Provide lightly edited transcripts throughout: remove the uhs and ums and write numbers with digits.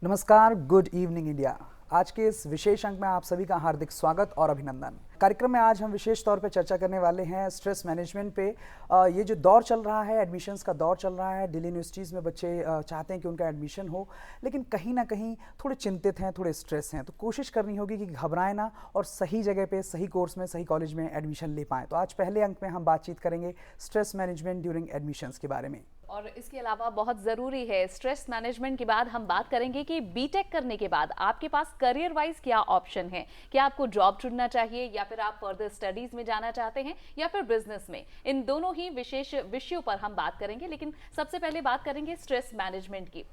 नमस्कार, good evening India. आज के इस विशेष अंक में आप सभी का हार्दिक स्वागत और अभिनंदन। कार्यक्रम में आज हम विशेष तौर पे चर्चा करने वाले हैं स्ट्रेस मैनेजमेंट पे। ये जो दौर चल रहा है, एडमिशन्स का दौर चल रहा है, दिल्ली यूनिवर्सिटीज़ में बच्चे चाहते हैं कि उनका एडमिशन हो, लेकिन कहीं ना कहीं थोड़े चिंतित हैं, थोड़े स्ट्रेस हैं। तो कोशिश करनी होगी कि घबराएं ना और सही जगह पे, सही कोर्स में, सही कॉलेज में एडमिशन ले पाएँ। तो आज पहले अंक में हम बातचीत करेंगे स्ट्रेस मैनेजमेंट ड्यूरिंग एडमिशन्स के बारे में। और इसके अलावा बहुत ज़रूरी है स्ट्रेस मैनेजमेंट के बाद हम बात करेंगे कि बीटेक करने के बाद आपके पास करियर वाइज क्या ऑप्शन है। क्या आपको जॉब चुनना चाहिए या फिर आप फर्दर स्टडीज में जाना चाहते हैं या फिर बिजनेस में। इन दोनों ही विशेष विषयों पर हम बात करेंगे, लेकिन सबसे पहले बात करेंगे स्ट्रेस मैनेजमेंट की।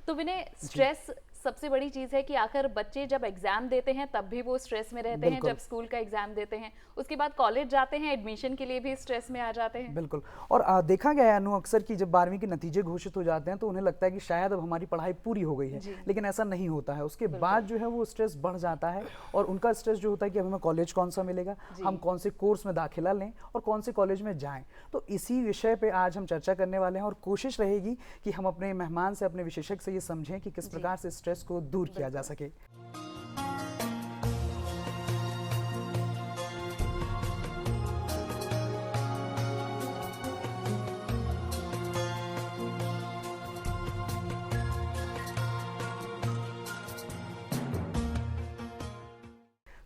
तो विनय, स्ट्रेस सबसे बड़ी चीज़ है कि आखिर बच्चे जब एग्जाम देते हैं तब भी वो स्ट्रेस में रहते हैं, जब स्कूल का एग्जाम देते हैं, उसके बाद कॉलेज जाते हैं, एडमिशन के लिए भी स्ट्रेस में आ जाते हैं। बिल्कुल। और देखा गया है अनु अक्सर कि जब 12वीं के नतीजे घोषित हो जाते हैं तो उन्हें लगता है कि शायद अब हमारी पढ़ाई पूरी हो गई है, लेकिन ऐसा नहीं होता है। उसके बाद जो है वो स्ट्रेस बढ़ जाता है और उनका स्ट्रेस जो होता है कि अब हमें कॉलेज कौन सा मिलेगा, हम कौन से कोर्स में दाखिला लें और कौन से कॉलेज में जाएं। तो इसी विषय पे आज हम चर्चा करने वाले हैं और कोशिश रहेगी कि हम अपने मेहमान से, अपने विशेषज्ञ से ये समझें कि किस प्रकार से स्ट्रेस को दूर किया जा सके।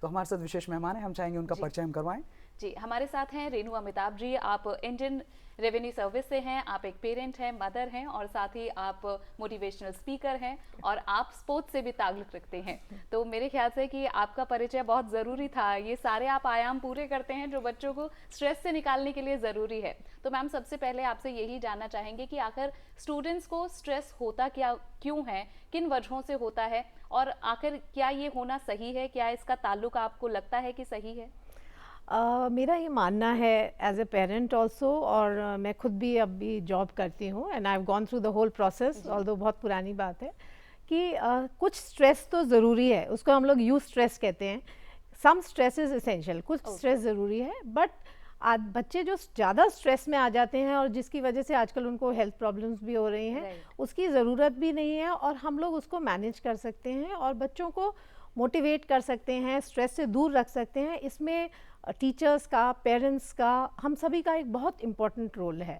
तो हमारे साथ विशेष मेहमान हैं, हम चाहेंगे उनका परिचय हम करवाएं। जी, हमारे साथ हैं रेणु अमिताभ जी। आप इंडियन रेवेन्यू सर्विस से हैं, आप एक पेरेंट हैं, मदर हैं और साथ ही आप मोटिवेशनल स्पीकर हैं और आप स्पोर्ट्स से भी ताल्लुक़ रखते हैं। तो मेरे ख्याल से कि आपका परिचय बहुत ज़रूरी था। ये सारे आप आयाम पूरे करते हैं जो बच्चों को स्ट्रेस से निकालने के लिए ज़रूरी है। तो मैम, सबसे पहले आपसे यही जानना चाहेंगे कि आखिर स्टूडेंट्स को स्ट्रेस होता क्यों है, किन वजहों से होता है और आखिर क्या ये होना सही है, क्या इसका ताल्लुक आपको लगता है कि सही है? मेरा ये मानना है एज ए पेरेंट ऑल्सो, और मैं खुद भी अभी जॉब करती हूँ and I have gone through the whole process, although बहुत पुरानी बात है कि कुछ स्ट्रेस तो ज़रूरी है, उसको हम लोग यूज स्ट्रेस कहते हैं। सम स्ट्रेस इज़ एसेंशियल, कुछ स्ट्रेस ज़रूरी है, बट आज बच्चे जो ज़्यादा स्ट्रेस में आ जाते हैं और जिसकी वजह से आजकल उनको हेल्थ प्रॉब्लम्स भी हो रही हैं, उसकी ज़रूरत भी नहीं है और हम लोग उसको मैनेज कर सकते हैं और बच्चों को मोटिवेट कर सकते हैं, स्ट्रेस से दूर रख सकते हैं। इसमें टीचर्स का, पेरेंट्स का, हम सभी का एक बहुत इम्पोर्टेंट रोल है,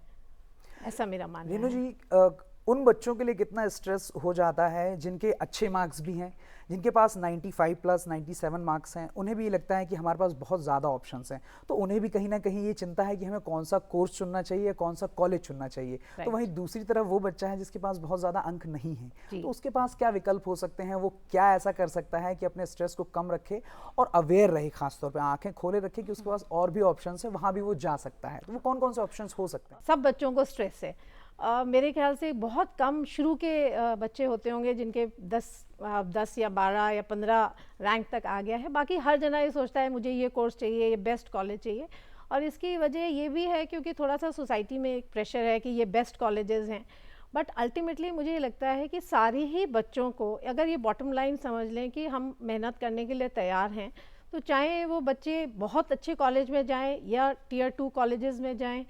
ऐसा मेरा मानना है। रेणु जी, उन बच्चों के लिए कितना स्ट्रेस हो जाता है जिनके अच्छे मार्क्स भी हैं, जिनके पास 95 प्लस 97 मार्क्स हैं, उन्हें भी लगता है कि हमारे पास बहुत ज़्यादा ऑप्शंस हैं, तो उन्हें भी कहीं ना कहीं ये चिंता है कि हमें कौन सा कोर्स चुनना चाहिए, कौन सा कॉलेज चुनना चाहिए। तो वहीं दूसरी तरफ वो बच्चा है जिसके पास बहुत ज़्यादा अंक नहीं है, तो उसके पास क्या विकल्प हो सकते हैं? वो क्या ऐसा कर सकता है कि अपने स्ट्रेस को कम रखे और अवेयर रहे, खासतौर पर आंखें खोले रखे कि उसके पास और भी ऑप्शन है, वहाँ भी वो जा सकता है। तो वो कौन कौन से ऑप्शन हो सकते हैं? सब बच्चों को स्ट्रेस है। मेरे ख्याल से बहुत कम शुरू के बच्चे होते होंगे जिनके 10 या 12 या 15 रैंक तक आ गया है। बाकी हर जना ये सोचता है मुझे ये कोर्स चाहिए, ये बेस्ट कॉलेज चाहिए, और इसकी वजह ये भी है क्योंकि थोड़ा सा सोसाइटी में एक प्रेशर है कि ये बेस्ट कॉलेजेस हैं। बट अल्टीमेटली मुझे ये लगता है कि सारे ही बच्चों को, अगर ये बॉटम लाइन समझ लें कि हम मेहनत करने के लिए तैयार हैं, तो चाहे वो बच्चे बहुत अच्छे कॉलेज में जाएँ या Tier 2 कॉलेजेस में जाएँ,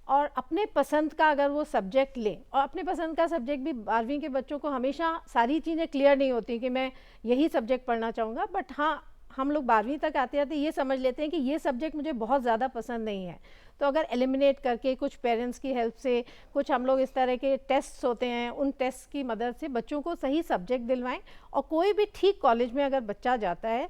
और अपने पसंद का अगर वो सब्जेक्ट लें, और अपने पसंद का सब्जेक्ट भी 12वीं के बच्चों को हमेशा सारी चीज़ें क्लियर नहीं होती कि मैं यही सब्जेक्ट पढ़ना चाहूँगा, बट हाँ, हम लोग 12वीं तक आते आते ये समझ लेते हैं कि ये सब्जेक्ट मुझे बहुत ज़्यादा पसंद नहीं है। तो अगर एलिमिनेट करके कुछ पेरेंट्स की हेल्प से, कुछ हम लोग इस तरह के टेस्ट्स होते हैं, उन टेस्ट की मदद से बच्चों को सही सब्जेक्ट दिलवाएं, और कोई भी ठीक कॉलेज में अगर बच्चा जाता है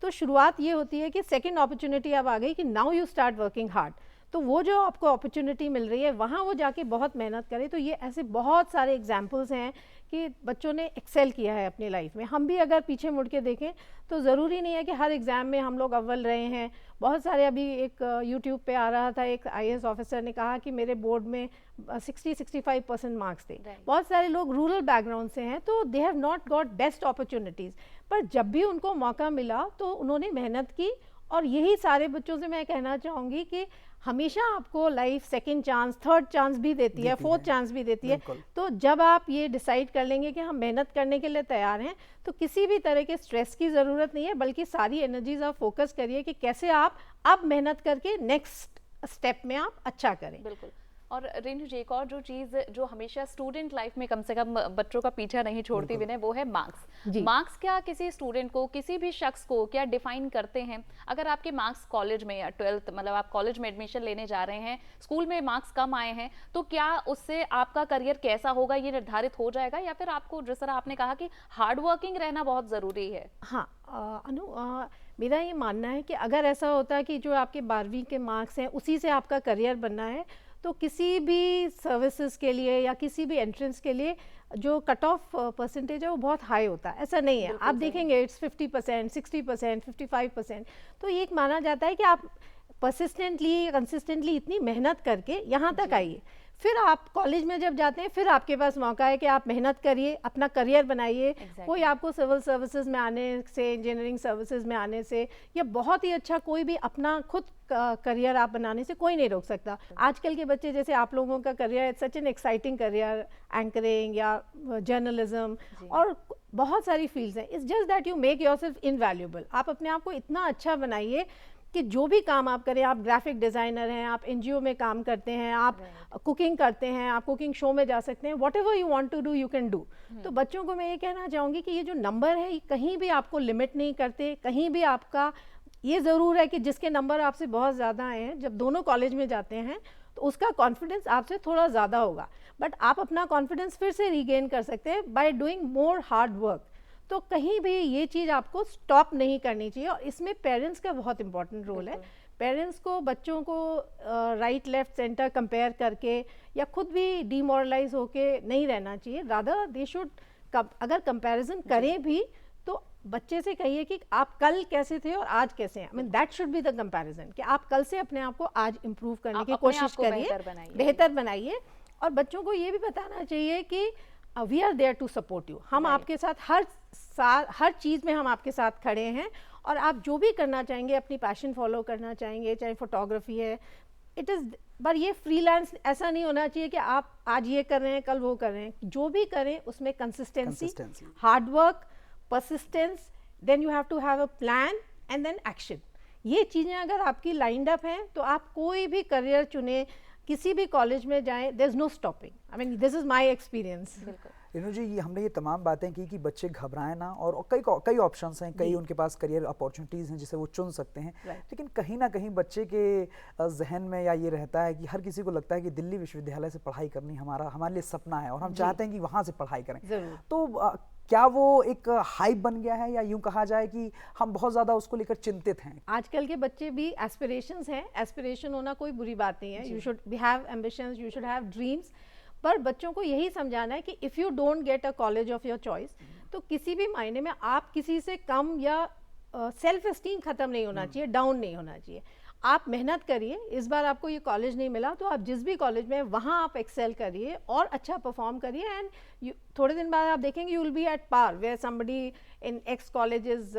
तो शुरुआत ये होती है कि सेकेंड अपॉर्चुनिटी अब आ गई कि now you start working hard. तो वो जो आपको अपॉर्चुनिटी मिल रही है वहाँ वो जाके बहुत मेहनत करें। तो ये ऐसे बहुत सारे एग्जाम्पल्स हैं कि बच्चों ने एक्सेल किया है अपनी लाइफ में। हम भी अगर पीछे मुड़ के देखें तो ज़रूरी नहीं है कि हर एग्ज़ाम में हम लोग अव्वल रहे हैं। बहुत सारे, अभी एक यूट्यूब पे आ रहा था, एक IAS ऑफिसर ने कहा कि मेरे बोर्ड में 60-65% मार्क्स थे। बहुत सारे लोग रूरल बैकग्राउंड से हैं, तो they have not got best opportunities, पर जब भी उनको मौका मिला तो उन्होंने मेहनत की। और यही सारे बच्चों से मैं कहना चाहूँगी कि हमेशा आपको life second chance, third chance भी देती है, फोर्थ चांस भी देती है। तो जब आप ये डिसाइड कर लेंगे कि हम मेहनत करने के लिए तैयार हैं, तो किसी भी तरह के स्ट्रेस की ज़रूरत नहीं है, बल्कि सारी एनर्जीज आप फोकस करिए कि कैसे आप अब मेहनत करके नेक्स्ट स्टेप में आप अच्छा करें। बिल्कुल। और रेनू जी, एक और जो चीज़ जो हमेशा स्टूडेंट लाइफ में कम से कम बच्चों का पीछा नहीं छोड़ती विनय, वो है मार्क्स। जी। मार्क्स क्या किसी स्टूडेंट को, किसी भी शख्स को क्या डिफाइन करते हैं? अगर आपके मार्क्स कॉलेज में या 12th मतलब आप कॉलेज में एडमिशन लेने जा रहे हैं, स्कूल में मार्क्स कम आए हैं, तो क्या उससे आपका करियर कैसा होगा ये निर्धारित हो जाएगा, या फिर आपको जिस तरह आपने कहा कि हार्ड वर्किंग रहना बहुत ज़रूरी है? हाँ, मेरा ये मानना है कि अगर ऐसा होता है कि जो आपके 12वीं के मार्क्स हैं उसी से आपका करियर बनना है, तो किसी भी सर्विसेज के लिए या किसी भी एंट्रेंस के लिए जो कट ऑफ परसेंटेज है वो बहुत हाई होता है। ऐसा नहीं है, आप देखेंगे इट्स 50%, 60%, 55%। तो ये एक माना जाता है कि आप परसिस्टेंटली, कंसिस्टेंटली इतनी मेहनत करके यहाँ तक आइए, फिर आप कॉलेज में जब जाते हैं फिर आपके पास मौका है कि आप मेहनत करिए, अपना करियर बनाइए। कोई आपको सिविल सर्विसेज में आने से, इंजीनियरिंग सर्विसेज में आने से, या बहुत ही अच्छा कोई भी अपना खुद करियर आप बनाने से कोई नहीं रोक सकता। आजकल के बच्चे जैसे आप लोगों का career such an exciting career, anchoring या जर्नलिज्म और बहुत सारी फील्ड्स हैं। It's just that you make yourself invaluable. आप अपने आप को इतना अच्छा बनाइए कि जो भी काम आप करें, आप ग्राफिक डिज़ाइनर हैं, आप एनजीओ में काम करते हैं, आप कुकिंग करते हैं, आप कुकिंग शो में जा सकते हैं, whatever you want to do you can do. तो बच्चों को मैं ये कहना चाहूँगी कि ये जो नंबर है ये कहीं भी आपको लिमिट नहीं करते, कहीं भी आपका। ये ज़रूर है कि जिसके नंबर आपसे बहुत ज़्यादा आए हैं, जब दोनों कॉलेज में जाते हैं तो उसका कॉन्फिडेंस आपसे थोड़ा ज़्यादा होगा, बट आप अपना कॉन्फिडेंस फिर से रीगेन कर सकते हैं by doing more hard work. तो कहीं भी ये चीज़ आपको स्टॉप नहीं करनी चाहिए, और इसमें पेरेंट्स का बहुत इंपॉर्टेंट रोल है। पेरेंट्स को बच्चों को राइट लेफ्ट सेंटर कंपेयर करके या खुद भी डीमोरलाइज होके नहीं रहना चाहिए। रादर दे शुड, अगर कंपैरिजन करें भी तो बच्चे से कहिए कि आप कल कैसे थे और आज कैसे हैं। I mean that should be the comparison, कि आप कल से अपने आप को आज इम्प्रूव करने की कोशिश करिए, बेहतर बनाइए। और बच्चों को ये भी बताना चाहिए कि we are there to support you. हम आपके साथ हर चीज़ में हम आपके साथ खड़े हैं, और आप जो भी करना चाहेंगे, अपनी पैशन फॉलो करना चाहेंगे, चाहे फोटोग्राफी है, इट इज़, पर ये फ्रीलांस ऐसा नहीं होना चाहिए कि आप आज ये कर रहे हैं कल वो कर रहे हैं। जो भी करें उसमें consistency, hard work, persistence, then you have to have a plan and then action. ये चीज़ें अगर आपकी लाइंड अप हैं तो आप कोई भी करियर चुने, किसी भी कॉलेज में जाएं, there is no stopping. I mean this is my experience. Renu ji, हमने ये तमाम बातें की कि बच्चे घबराएं ना, और कई ऑप्शंस हैं, कई उनके पास करियर अपॉर्चुनिटीज़ हैं जिसे वो चुन सकते हैं। लेकिन कहीं ना कहीं बच्चे के जहन में या ये रहता है कि हर किसी को लगता है कि दिल्ली विश्वविद्यालय से पढ़ाई करनी हमारे लिए सपना है और हम चाहते हैं कि वहाँ से पढ़ाई करें। तो क्या वो एक हाइप बन गया है, या यूं कहा जाए कि हम बहुत ज़्यादा उसको लेकर चिंतित हैं? आजकल के बच्चे भी एस्पिरेशंस हैं, एस्पिरेशन होना कोई बुरी बात नहीं है। You should have ambitions, you should have dreams. पर बच्चों को यही समझाना है कि if you don't get a college of your choice, तो किसी भी मायने में आप किसी से कम या सेल्फ एस्टीम ख़त्म नहीं होना चाहिए, डाउन नहीं होना चाहिए। आप मेहनत करिए, इस बार आपको ये कॉलेज नहीं मिला तो आप जिस भी कॉलेज में वहाँ आप एक्सेल करिए और अच्छा परफॉर्म करिए, एंड थोड़े दिन बाद आप देखेंगे you will be at par where somebody in X college is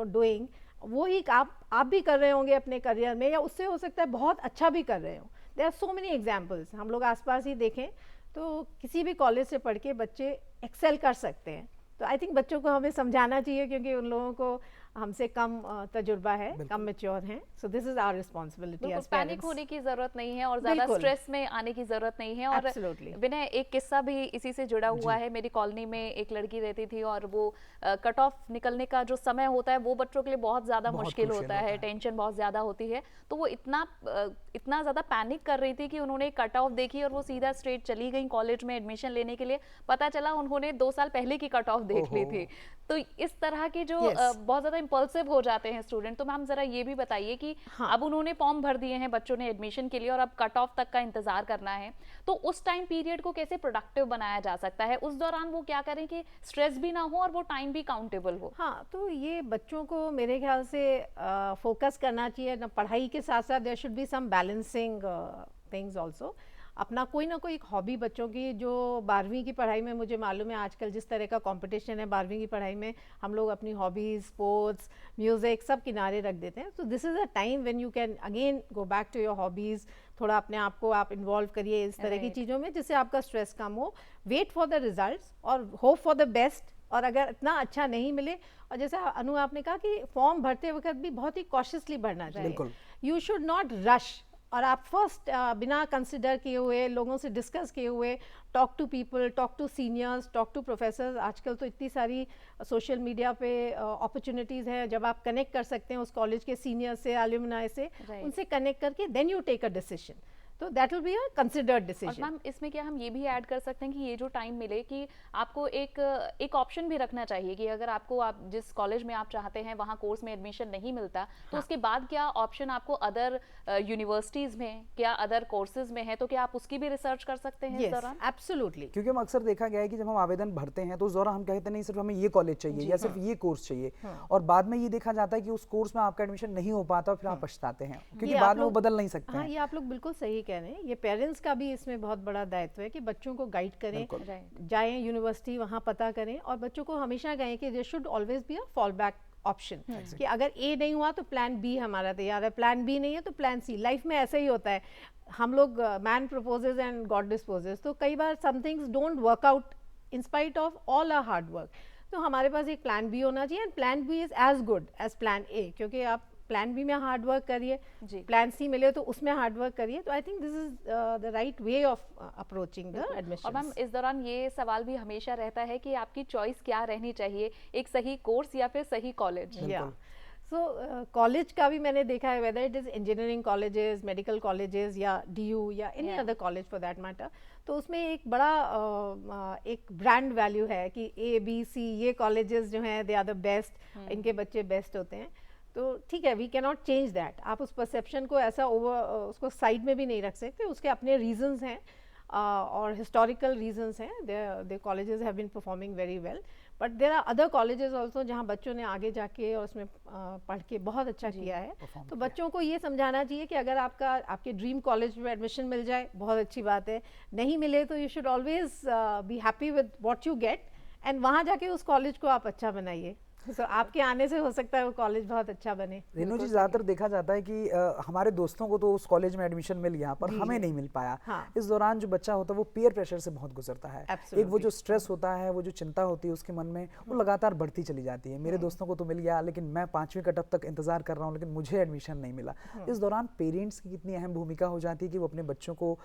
doing. वो ही आप भी कर रहे होंगे अपने करियर में, या उससे हो सकता है बहुत अच्छा भी कर रहे हो। There are so many examples, हम लोग आसपास ही देखें तो किसी भी कॉलेज से पढ़ के बच्चे एक्सेल कर सकते हैं। तो आई थिंक बच्चों को हमें समझाना चाहिए, क्योंकि उन लोगों को हमसे कम तजुर्बा है, कम मैच्योर हैं। So this is our responsibility as parents. Panic होने की जरूरत नहीं है और ज्यादा स्ट्रेस में आने की जरूरत नहीं है। और विनय, एक किस्सा भी इसी से जुड़ा हुआ है। मेरी कॉलोनी में एक लड़की रहती थी, और वो कट ऑफ निकलने का जो समय होता है वो बच्चों के लिए बहुत ज्यादा मुश्किल होता है, टेंशन बहुत ज्यादा होती है। तो वो इतना ज्यादा पैनिक कर रही थी कि उन्होंने कट ऑफ देखी और वो सीधा स्ट्रेट चली गई कॉलेज में एडमिशन लेने के लिए। पता चला उन्होंने 2 साल पहले की कट ऑफ देख ली थी। तो इस तरह की जो बहुत ज्यादा इंपल्सिव हो जाते हैं स्टूडेंट। तो मैम जरा ये भी बताइए कि अब उन्होंने फॉर्म भर दिए हैं बच्चों ने एडमिशन के लिए, और अब कट ऑफ तक का इंतजार करना है, तो उस टाइम पीरियड को कैसे प्रोडक्टिव बनाया जा सकता है? उस दौरान वो क्या करें कि स्ट्रेस भी ना हो और वो टाइम भी काउंटेबल हो? हाँ, तो ये बच्चों को मेरे ख्याल से फोकस करना चाहिए ना, पढ़ाई के साथ साथ there should be some balancing things also. अपना कोई ना कोई एक हॉबी बच्चों की, जो 12वीं की पढ़ाई में मुझे मालूम है आजकल जिस तरह का कंपटीशन है 12वीं की पढ़ाई में, हम लोग अपनी हॉबीज़, स्पोर्ट्स, म्यूज़िक सब किनारे रख देते हैं। तो this is a time when you can again go back to your hobbies. थोड़ा अपने आप को आप इन्वॉल्व करिए इस तरह की चीज़ों में जिससे आपका स्ट्रेस कम हो। वेट फॉर द रिजल्ट्स और होप फॉर द बेस्ट। और अगर इतना अच्छा नहीं मिले, और जैसा अनु आपने कहा कि फॉर्म भरते वक्त भी बहुत ही कॉशियसली भरना चाहिए। You should not rush. और आप फर्स्ट बिना कंसिडर किए हुए, लोगों से डिस्कस किए हुए, talk to people, talk to seniors, talk to professors. आजकल तो इतनी सारी सोशल मीडिया पे अपॉर्चुनिटीज़ हैं जब आप कनेक्ट कर सकते हैं उस कॉलेज के सीनियर से, एलुमनाई से, उनसे कनेक्ट करके then you take a decision. तो that will be a considered और डिसीजन। मैम इसमें क्या हम ये भी ऐड कर सकते हैं कि ये जो टाइम मिले कि आपको एक ऑप्शन भी रखना चाहिए कि अगर आपको आप जिस कॉलेज में आप चाहते हैं वहाँ कोर्स में एडमिशन नहीं मिलता तो उसके बाद क्या ऑप्शन आपको अदर यूनिवर्सिटीज में, क्या अदर कोर्सेज में है, तो क्या आप उसकी भी रिसर्च कर सकते हैं इस दौरान? एब्सोल्युटली। क्योंकि हम अक्सर देखा गया है कि जब हम आवेदन भरते हैं तो उस दौरान हम कहते नहीं सिर्फ हमें ये कॉलेज चाहिए या सिर्फ ये कोर्स चाहिए, और बाद में ये देखा जाता है कि उस कोर्स में आपका एडमिशन नहीं हो पाता और फिर आप पछताते हैं क्योंकि ये बाद आप में वो लोग- बदल नहीं सकते हाँ, हैं। ये आप लोग बिल्कुल सही कह रहे हैं। ये पेरेंट्स का भी इसमें बहुत बड़ा दायित्व है कि बच्चों को गाइड करें, Right. जाएं यूनिवर्सिटी, वहाँ पता करें, और बच्चों को हमेशा कहें कि there should always be a fall back option, कि अगर ए नहीं हुआ तो प्लान बी हमारा तैयार है, प्लान बी नहीं है तो प्लान सी। लाइफ में ऐसा ही होता है, हम लोग man proposes and God disposes, तो कई बार some things don't work out in spite of all our hard work. तो हमारे पास एक प्लान बी होना चाहिए, and plan B is as good as plan A, क्योंकि आप प्लान बी में हार्ड वर्क करिए, जी। प्लान सी मिले तो उसमें हार्ड वर्क करिए। तो I think this is the right way of approaching the और एडमिशन। मैम इस दौरान ये सवाल भी हमेशा रहता है कि आपकी चॉइस क्या रहनी चाहिए, एक सही कोर्स या फिर सही कॉलेज? या सो कॉलेज का भी मैंने देखा है, whether it is engineering colleges, medical colleges या DU या any Yeah. Other college for that matter, तो उसमें एक बड़ा एक ब्रांड वैल्यू है कि ABC ये कॉलेजेस जो हैं दे आर द बेस्ट, इनके बच्चे बेस्ट होते हैं। तो ठीक है, we can not change that. आप उस परसेप्शन को ऐसा उसको साइड में भी नहीं रख सकते, उसके अपने रीजंस हैं और हिस्टोरिकल रीजंस हैं। The colleges have been performing very well, but there are other colleges also जहाँ बच्चों ने आगे जाके और उसमें पढ़ के बहुत अच्छा किया है। तो बच्चों को ये समझाना चाहिए कि अगर आपके ड्रीम कॉलेज में एडमिशन मिल जाए बहुत अच्छी बात है, नहीं मिले तो you should always be happy with what you get, and वहाँ जाके उस कॉलेज को आप अच्छा बनाइए। So, आपके आने से हो सकता है वो कॉलेज बहुत अच्छा बने। रेनू जी, ज़्यादातर देखा जाता है कि हमारे दोस्तों को तो उस कॉलेज में एडमिशन मिल गया पर हमें नहीं मिल पाया। हाँ। इस दौरान जो बच्चा होता है वो पीयर प्रेशर से बहुत गुजरता है। Absolutely. एक वो जो स्ट्रेस होता है, वो जो चिंता होती है उसके मन में, वो लगातार बढ़ती चली जाती है। मेरे दोस्तों को तो मिल गया लेकिन मैं 5वीं कटअप तक इंतजार कर रहा हूँ लेकिन मुझे एडमिशन नहीं मिला। इस दौरान पेरेंट्स की कितनी अहम भूमिका हो जाती है कि वो अपने बच्चों को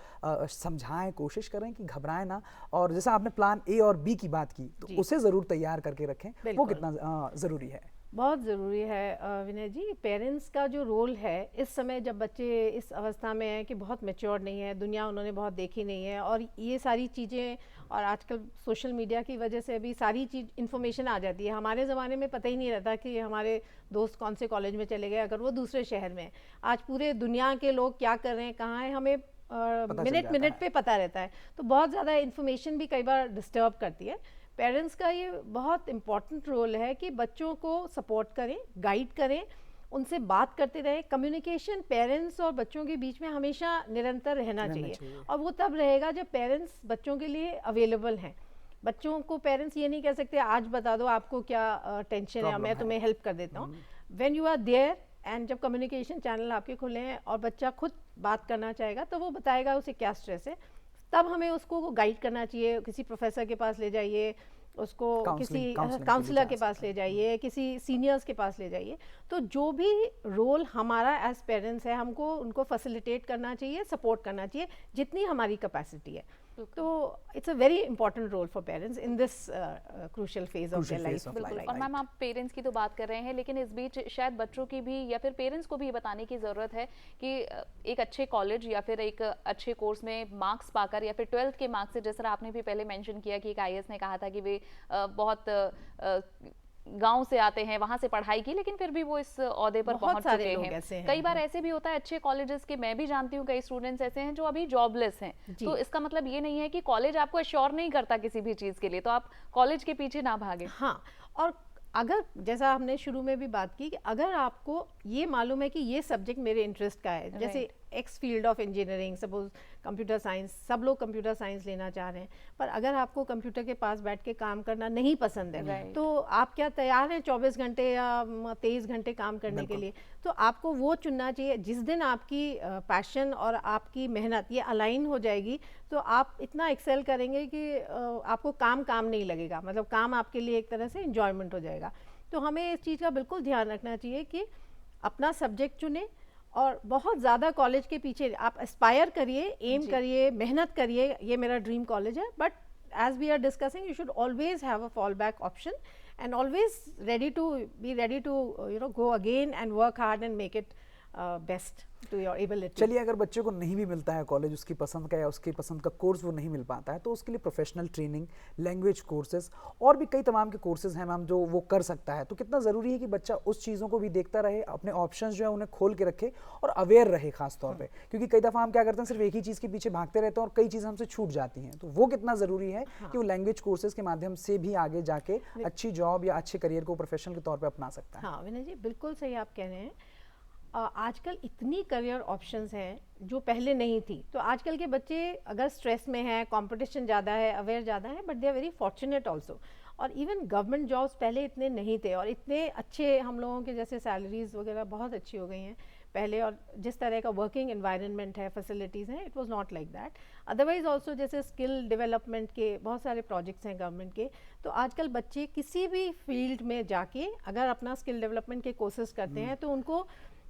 समझाएं, कोशिश करें कि घबराएं ना, और जैसा आपने प्लान A और B की बात की तो उसे ज़रूर तैयार करके रखें, वो बिल्कुल। कितना ज़रूरी है। बहुत ज़रूरी है विनय जी। पेरेंट्स का जो रोल है इस समय, जब बच्चे इस अवस्था में हैं कि बहुत मैच्योर नहीं है, दुनिया उन्होंने बहुत देखी नहीं है, और ये सारी चीज़ें, और आजकल सोशल मीडिया की वजह से अभी सारी चीज़ इन्फॉर्मेशन आ जाती है। हमारे ज़माने में पता ही नहीं रहता कि हमारे दोस्त कौन से कॉलेज में चले गए अगर वो दूसरे शहर में हैं। आज पूरे दुनिया के लोग क्या कर रहे हैं, कहाँ हैं, हमें मिनट पे पता रहता है। तो बहुत ज़्यादा इन्फॉर्मेशन भी कई बार डिस्टर्ब करती है। पेरेंट्स का ये बहुत इम्पॉर्टेंट रोल है कि बच्चों को सपोर्ट करें, गाइड करें, उनसे बात करते रहें। कम्युनिकेशन पेरेंट्स और बच्चों के बीच में हमेशा निरंतर रहना चाहिए, और वो तब रहेगा जब पेरेंट्स बच्चों के लिए अवेलेबल हैं। बच्चों को पेरेंट्स ये नहीं कह सकते आज बता दो आपको क्या टेंशन है, मैं तुम्हें हेल्प कर देता हूँ। When you are there, and जब कम्युनिकेशन चैनल आपके खुले हैं और बच्चा खुद बात करना चाहेगा तो वो बताएगा उसे क्या स्ट्रेस है, तब हमें उसको गाइड करना चाहिए। किसी प्रोफेसर के पास ले जाइए उसको, किसी काउंसलर के पास ले जाइए, किसी सीनियर्स के पास ले जाइए। तो जो भी रोल हमारा एज पेरेंट्स है, हमको उनको फैसिलिटेट करना चाहिए, सपोर्ट करना चाहिए जितनी हमारी कैपेसिटी है। तो it's a very important role for parents in this crucial phase of their life. बिल्कुल। और मैम आप पेरेंट्स की तो बात कर रहे हैं लेकिन इस बीच शायद बच्चों की भी या फिर पेरेंट्स को भी ये बताने की ज़रूरत है कि एक अच्छे कॉलेज या फिर एक अच्छे कोर्स में मार्क्स पाकर या फिर 12th के मार्क्स से, जिस तरह आपने भी पहले मेंशन किया कि एक IAS ने कहा था कि वे बहुत गांव से आते हैं, वहां से पढ़ाई की, लेकिन फिर भी वो इस ओहदे पर पहुंच चुके हैं। कई बार ऐसे भी होता है अच्छे कॉलेजेस के, मैं भी जानती हूँ कई स्टूडेंट्स ऐसे हैं जो अभी जॉबलेस हैं। तो इसका मतलब ये नहीं है कि कॉलेज आपको अश्योर नहीं करता किसी भी चीज के लिए, तो आप कॉलेज के पीछे ना भागे। हाँ, और अगर जैसा हमने शुरू में भी बात की कि अगर आपको ये मालूम है कि ये सब्जेक्ट मेरे इंटरेस्ट का है, जैसे x field of engineering, suppose computer science, सब लोग कंप्यूटर साइंस लेना चाह रहे हैं, पर अगर आपको कंप्यूटर के पास बैठ के काम करना नहीं पसंद है तो आप क्या तैयार हैं 24 घंटे या 23 घंटे काम करने के लिए? तो आपको वो चुनना चाहिए। जिस दिन आपकी पैशन और आपकी मेहनत ये अलाइन हो जाएगी तो आप इतना एक्सेल करेंगे कि आपको काम नहीं लगेगा, मतलब काम आपके लिए एक तरह से इंजॉयमेंट हो जाएगा। तो हमें इस चीज़ का बिल्कुल ध्यान रखना चाहिए कि अपना सब्जेक्ट चुने और बहुत ज़्यादा कॉलेज के पीछे आप एस्पायर करिए, एम जी। करिए, मेहनत करिए, ये मेरा ड्रीम कॉलेज है, but as we are discussing, you should always have a fallback option and always ready to go again and work hard and make it best to your ability. चलिए, अगर बच्चे को नहीं भी मिलता है कॉलेज उसकी पसंद का या उसकी पसंद का कोर्स वो नहीं मिल पाता है, तो उसके लिए प्रोफेशनल ट्रेनिंग, लैंग्वेज कोर्सेज और भी कई तमाम के कोर्सेज हैं मैम जो वो कर सकता है। तो कितना ज़रूरी है कि बच्चा उस चीज़ों को भी देखता रहे, अपने ऑप्शंस जो है उन्हें खोल के रखे और अवेयर रहे खास तौर पे, क्योंकि कई दफ़ा हम क्या करते हैं सिर्फ एक ही चीज़ के पीछे भागते रहते हैं और कई चीज़ें हमसे छूट जाती हैं। तो वो कितना ज़रूरी है कि वो लैंग्वेज कोर्सेज के माध्यम से भी आगे जाके अच्छी जॉब या अच्छे करियर को प्रोफेशन के तौर पर अपना सकता है। हाँ विनय जी, बिल्कुल सही आप कह रहे हैं। आजकल इतनी करियर ऑप्शंस हैं जो पहले नहीं थी। तो आजकल के बच्चे अगर स्ट्रेस में हैं, कंपटीशन ज़्यादा है, अवेयर ज़्यादा है, but they are very fortunate also. और इवन गवर्नमेंट जॉब्स पहले इतने नहीं थे और इतने अच्छे हम लोगों के जैसे सैलरीज वगैरह बहुत अच्छी हो गई हैं पहले, और जिस तरह का वर्किंग एनवायरनमेंट है, फैसिलिटीज़ हैं, it was not like that. Otherwise also जैसे स्किल डेवलपमेंट के बहुत सारे प्रोजेक्ट्स हैं गवर्नमेंट के। तो आजकल बच्चे किसी भी फील्ड में जाके अगर अपना स्किल डेवलपमेंट के कोर्सेज करते हैं तो उनको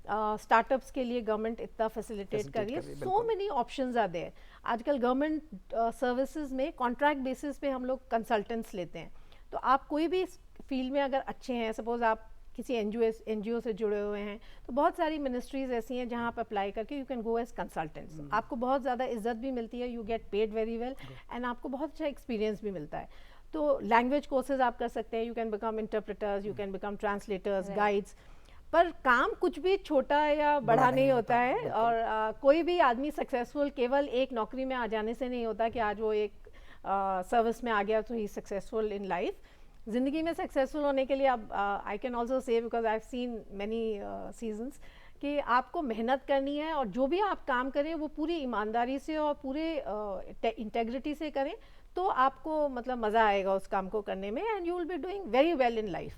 स्टार्टअप्स के लिए गवर्नमेंट इतना फैसिलिटेट कर रही है। So many options are there. आजकल गवर्नमेंट सर्विसेज में कॉन्ट्रैक्ट बेसिस पे हम लोग कंसल्टेंट्स लेते हैं। तो आप कोई भी फील्ड में अगर अच्छे हैं, सपोज आप किसी एनजीओ से जुड़े हुए हैं, तो बहुत सारी मिनिस्ट्रीज ऐसी हैं जहां आप अप्लाई करके you can go as consultants. आपको बहुत ज़्यादा इज्जत भी मिलती है, you get paid very well and आपको बहुत अच्छा एक्सपीरियंस भी मिलता है। तो लैंग्वेज कोर्सेज आप कर सकते हैं, you can become interpreters, you can become translators, guides. पर काम कुछ भी छोटा या बड़ा नहीं होता है, और कोई भी आदमी सक्सेसफुल केवल एक नौकरी में आ जाने से नहीं होता कि आज वो एक सर्विस में आ गया तो ही सक्सेसफुल इन लाइफ। ज़िंदगी में सक्सेसफुल होने के लिए अब I can also say, because I have seen many seasons, कि आपको मेहनत करनी है और जो भी आप काम करें वो पूरी ईमानदारी से और पूरे इंटेग्रिटी से करें, तो आपको मतलब मज़ा आएगा उस काम को करने में, and you will be doing very well in life.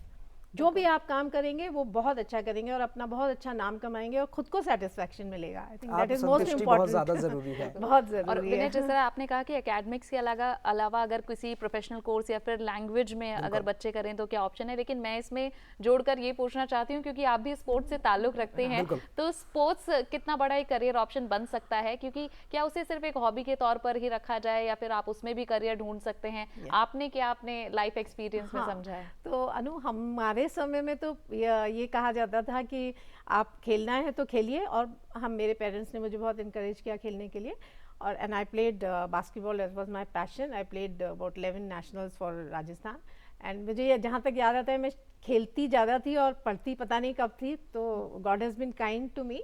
जो भी आप काम करेंगे वो बहुत अच्छा करेंगे और अपना बहुत अच्छा नाम कमाएंगे और खुद को सेटिस्फैक्शन मिलेगा। I think that is most important, बहुत ज़्यादा ज़रूरी है। बहुत ज़रूरी और है। विनय, जिस तरह आपने कहा कि एकेडमिक्स के अलावा अगर किसी प्रोफेशनल कोर्स या फिर लैंग्वेज में अगर बच्चे करें तो क्या ऑप्शन है, लेकिन मैं इसमें जोड़कर ये पूछना चाहती हूँ, क्योंकि आप भी स्पोर्ट्स से ताल्लुक रखते हैं, तो स्पोर्ट्स कितना बड़ा एक करियर ऑप्शन बन सकता है? क्योंकि क्या उसे सिर्फ एक हॉबी के तौर पर ही रखा जाए या फिर आप उसमें भी करियर ढूंढ सकते हैं? आपने क्या अपने लाइफ एक्सपीरियंस में समझा है? तो अनु, हमारे समय में तो ये कहा जाता था कि आप खेलना है तो खेलिए, और मेरे पेरेंट्स ने मुझे बहुत इनकरेज किया खेलने के लिए। और and I played basketball, as was my passion. I played about 11 nationals for Rajasthan, and मुझे जहाँ तक याद आता है मैं खेलती ज़्यादा थी और पढ़ती पता नहीं कब थी। तो God has been kind to me.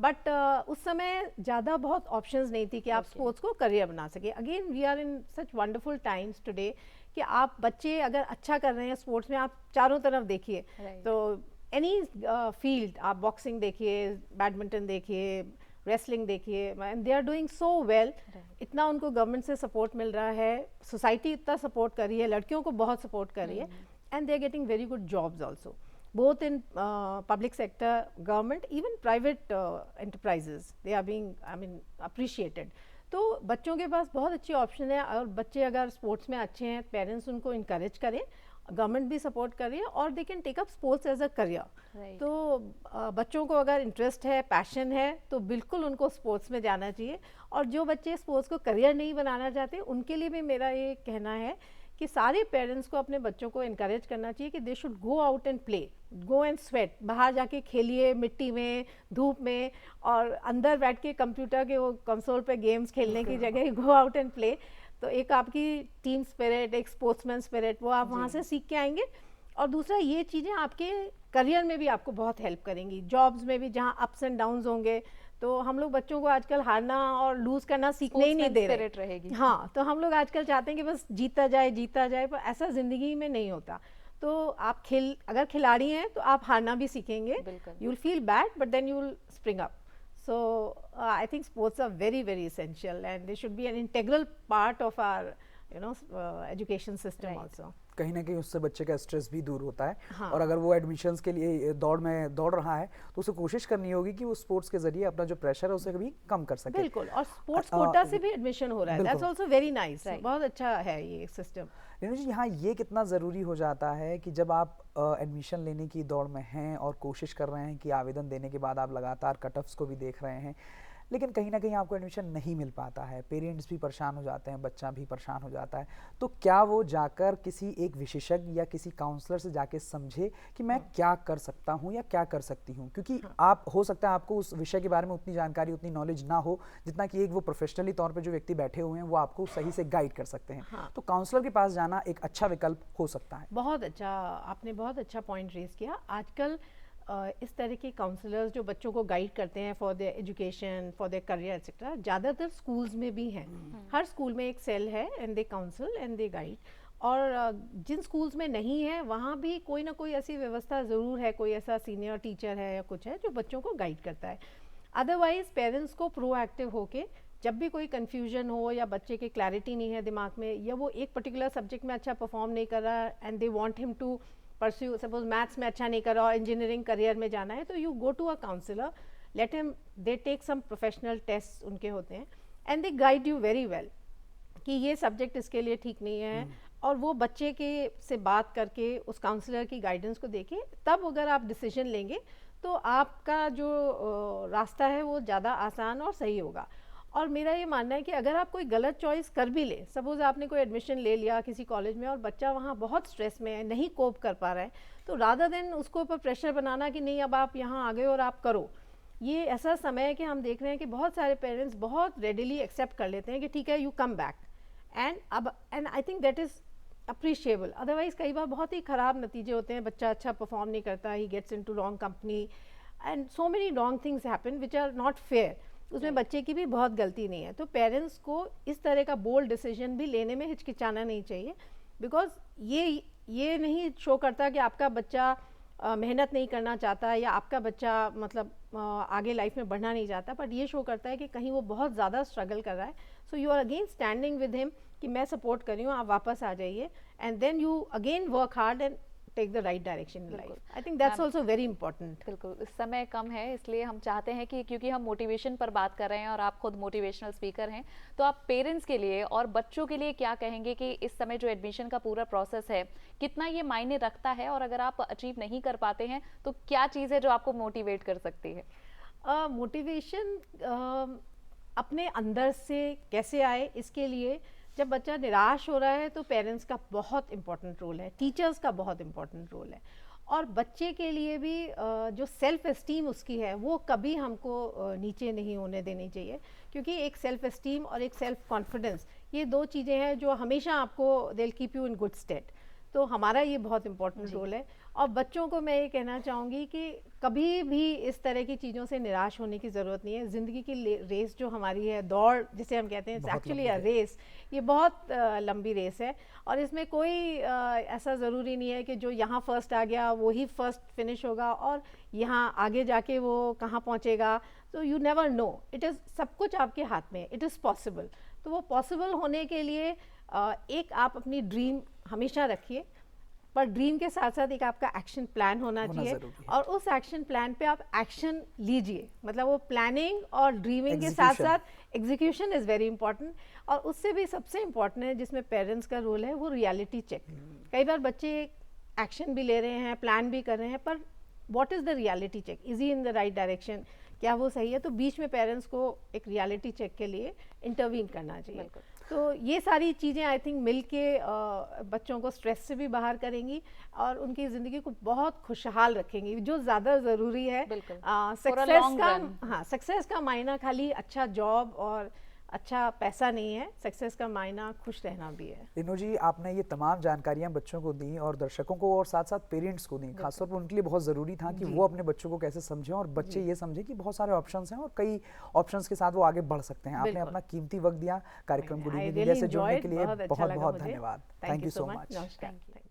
But उस समय ज़्यादा बहुत ऑप्शंस नहीं थी कि आप स्पोर्ट्स को करियर बना सके। Again we are in such wonderful times today कि आप बच्चे अगर अच्छा कर रहे हैं स्पोर्ट्स में, आप चारों तरफ देखिए, तो एनी फील्ड, आप बॉक्सिंग देखिए, बैडमिंटन देखिए, रेसलिंग देखिए, and they are doing so well. इतना उनको गवर्नमेंट से सपोर्ट मिल रहा है, सोसाइटी इतना सपोर्ट कर रही है, लड़कियों को बहुत सपोर्ट कर रही है, and they are getting very good jobs also, both in public sector, government, even private enterprises. They are being, appreciated. तो बच्चों के पास बहुत अच्छी ऑप्शन है, और बच्चे अगर स्पोर्ट्स में अच्छे हैं, पेरेंट्स उनको इनकरेज करें, गवर्नमेंट भी सपोर्ट कर रही है, और they can take up sports as a career. तो बच्चों को अगर इंटरेस्ट है, पैशन है, तो बिल्कुल उनको स्पोर्ट्स में जाना चाहिए। और जो बच्चे स्पोर्ट्स को करियर नहीं बनाना चाहते, उनके लिए भी मेरा ये कहना है कि सारे पेरेंट्स को अपने बच्चों को इनकरेज करना चाहिए कि they should go out and play, go and sweat, बाहर जाके खेलिए मिट्टी में, धूप में, और अंदर बैठ के कंप्यूटर के वो कंसोल पे गेम्स खेलने की जगह गो आउट एंड प्ले। तो एक आपकी टीम स्पिरिट, एक स्पोर्ट्समैन स्पिरिट, वो आप वहाँ से सीख के आएंगे। और दूसरा, ये चीज़ें आपके करियर में भी आपको बहुत हेल्प करेंगी, जॉब्स में भी जहाँ अप्स एंड डाउन्स होंगे। तो हम लोग बच्चों को आजकल हारना और लूज करना सीखने ही नहीं दे रहे रहेगी। हाँ, तो हम लोग आजकल चाहते हैं कि बस जीता जाए, पर ऐसा जिंदगी में नहीं होता। तो आप अगर खिलाड़ी हैं तो आप हारना भी सीखेंगे, you will feel bad but then you will spring up. So I think sports are very very essential, and they should be an integral part of our you know education system Right. Also. कहीं ना कहीं उससे बच्चे का stress भी दूर होता है। हाँ। और अगर वो एडमिशन्स के लिए दौड़ में दौड़ रहा है तो उसे कोशिश करनी होगी कि वो स्पोर्ट्स के जरिए अपना जो प्रेशर है उसे कभी कम कर सके। बिल्कुल, और स्पोर्ट्स अ, कोटा से भी एडमिशन हो रहा है, दैट्स बिल्कुल। Also very nice, Right. बहुत अच्छा है ये सिस्टम। रेनू जी, यहाँ ये कितना ज़रूरी हो जाता है कि जब आप एडमिशन लेने की दौड़ में हैं और कोशिश कर रहे हैं कि आवेदन देने के बाद आप लगातार कट ऑफ्स को भी देख रहे हैं, लेकिन कहीं ना कहीं आपको एडमिशन नहीं मिल पाता है, पेरेंट्स भी परेशान हो जाते हैं, बच्चा भी परेशान हो जाता है, तो क्या वो जाकर किसी एक विशेषज्ञ या किसी काउंसलर से जाके समझे कि मैं क्या कर सकता हूँ या क्या कर सकती हूँ? क्योंकि आप हो सकता है आपको उस विषय के बारे में उतनी जानकारी, उतनी नॉलेज ना हो जितना कि एक वो प्रोफेशनली तौर पे जो व्यक्ति बैठे हुए हैं वो आपको सही से गाइड कर सकते हैं। हाँ। तो काउंसलर के पास जाना एक अच्छा विकल्प हो सकता है। बहुत अच्छा, आपने बहुत अच्छा पॉइंट रेज किया। आजकल इस तरह के काउंसलर्स जो बच्चों को गाइड करते हैं for their education, for their career etcetera, ज़्यादातर स्कूल्स में भी हैं। हर स्कूल में एक सेल है and they counsel and they guide. और जिन स्कूल्स में नहीं है वहाँ भी कोई ना कोई ऐसी व्यवस्था ज़रूर है, कोई ऐसा सीनियर टीचर है या कुछ है जो बच्चों को गाइड करता है। अदरवाइज पेरेंट्स को प्रोएक्टिव होके जब भी कोई कन्फ्यूजन हो या बच्चे की क्लैरिटी नहीं है दिमाग में, या वो एक पर्टिकुलर सब्जेक्ट में अच्छा परफॉर्म नहीं कर रहा and they want him to pursue, suppose maths में अच्छा नहीं कर रहा और इंजीनियरिंग करियर में जाना है, तो you go to a counsellor, let him, they take some professional test उनके होते हैं and they guide you very well कि ये सब्जेक्ट इसके लिए ठीक नहीं है। और वो बच्चे के से बात करके उस काउंसलर की गाइडेंस को देके तब अगर आप डिसीजन लेंगे तो आपका जो रास्ता है वो ज़्यादा आसान और सही होगा। और मेरा ये मानना है कि अगर आप कोई गलत चॉइस कर भी ले, सपोज आपने कोई एडमिशन ले लिया किसी कॉलेज में और बच्चा वहाँ बहुत स्ट्रेस में है, नहीं कोप कर पा रहा है, तो रादर देन उसको ऊपर प्रेशर बनाना कि नहीं अब आप यहाँ आ गए और आप करो, ये ऐसा समय है कि हम देख रहे हैं कि बहुत सारे पेरेंट्स बहुत रेडिली एक्सेप्ट कर लेते हैं कि ठीक है you come back and I think that is appreciable. Otherwise कई बार बहुत ही ख़राब नतीजे होते हैं, बच्चा अच्छा परफॉर्म नहीं करता, he gets into wrong company and so many wrong things happen which are not fair. उसमें बच्चे की भी बहुत गलती नहीं है। तो पेरेंट्स को इस तरह का बोल्ड डिसीजन भी लेने में हिचकिचाना नहीं चाहिए, बिकॉज ये नहीं शो करता कि आपका बच्चा मेहनत नहीं करना चाहता या आपका बच्चा मतलब आगे लाइफ में बढ़ना नहीं चाहता, बट ये शो करता है कि कहीं वो बहुत ज़्यादा स्ट्रगल कर रहा है। So you are again standing with him कि मैं सपोर्ट कर रही हूँ, आप वापस आ जाइए and then you again work hard and take the right direction in life. I think that's also very important. बिल्कुल, इस समय कम है इसलिए हम चाहते हैं कि क्योंकि हम मोटिवेशन पर बात कर रहे हैं और आप खुद मोटिवेशनल स्पीकर हैं, तो आप पेरेंट्स के लिए और बच्चों के लिए क्या कहेंगे कि इस समय जो एडमिशन का पूरा प्रोसेस है कितना ये मायने रखता है, और अगर आप अचीव नहीं कर पाते हैं तो क्या चीज़ है जो आपको मोटिवेट कर सकती है? मोटिवेशन अपने अंदर से कैसे आए, इसके लिए जब बच्चा निराश हो रहा है तो पेरेंट्स का बहुत इंपॉर्टेंट रोल है, टीचर्स का बहुत इंपॉर्टेंट रोल है, और बच्चे के लिए भी जो सेल्फ एस्टीम उसकी है वो कभी हमको नीचे नहीं होने देनी चाहिए, क्योंकि एक सेल्फ एस्टीम और एक सेल्फ कॉन्फिडेंस ये दो चीज़ें हैं जो हमेशा आपको they will keep you in good state. तो हमारा ये बहुत इंपॉर्टेंट रोल है। और बच्चों को मैं ये कहना चाहूँगी कि कभी भी इस तरह की चीज़ों से निराश होने की ज़रूरत नहीं है। ज़िंदगी की रेस जो हमारी है, दौड़ जिसे हम कहते हैं, एक्चुअली अ रेस, ये बहुत लंबी रेस है, और इसमें कोई ऐसा ज़रूरी नहीं है कि जो यहाँ फर्स्ट आ गया वो ही फर्स्ट फिनिश होगा और यहाँ आगे जाके वो कहाँ पहुँचेगा। तो you never know, it is सब कुछ आपके हाथ में, इट इज़ पॉसिबल। तो वो पॉसिबल होने के लिए एक आप अपनी ड्रीम हमेशा रखिए, पर ड्रीम के साथ साथ एक आपका एक्शन प्लान होना चाहिए, और उस एक्शन प्लान पे आप एक्शन लीजिए। मतलब वो प्लानिंग और ड्रीमिंग के साथ साथ एग्जीक्यूशन इज़ वेरी इंपॉर्टेंट। और उससे भी सबसे इम्पॉर्टेंट है जिसमें पेरेंट्स का रोल है वो रियलिटी चेक। कई बार बच्चे एक्शन भी ले रहे हैं, प्लान भी कर रहे हैं, पर what is the reality check, is he in the right direction, क्या वो सही है? तो बीच में पेरेंट्स को एक रियलिटी चेक के लिए इंटरवीन करना चाहिए। तो ये सारी चीज़ें आई थिंक मिल के बच्चों को स्ट्रेस से भी बाहर करेंगी और उनकी ज़िंदगी को बहुत खुशहाल रखेंगी, जो ज़्यादा ज़रूरी है। सक्सेस का मायना खाली अच्छा जॉब और अच्छा पैसा नहीं है, सक्सेस का मायना खुश रहना भी है। रेनू जी, आपने ये तमाम जानकारियां बच्चों को दी और दर्शकों को और साथ साथ पेरेंट्स को दी। खासतौर पर उनके लिए बहुत ज़रूरी था कि वो अपने बच्चों को कैसे समझें और बच्चे ये समझें कि बहुत सारे ऑप्शंस हैं और कई ऑप्शंस के साथ वो आगे बढ़ सकते हैं। आपने अपना कीमती वक्त दिया कार्यक्रम गुड इवनिंग इंडिया से जुड़ने के लिए बहुत बहुत धन्यवाद। Thank you so much.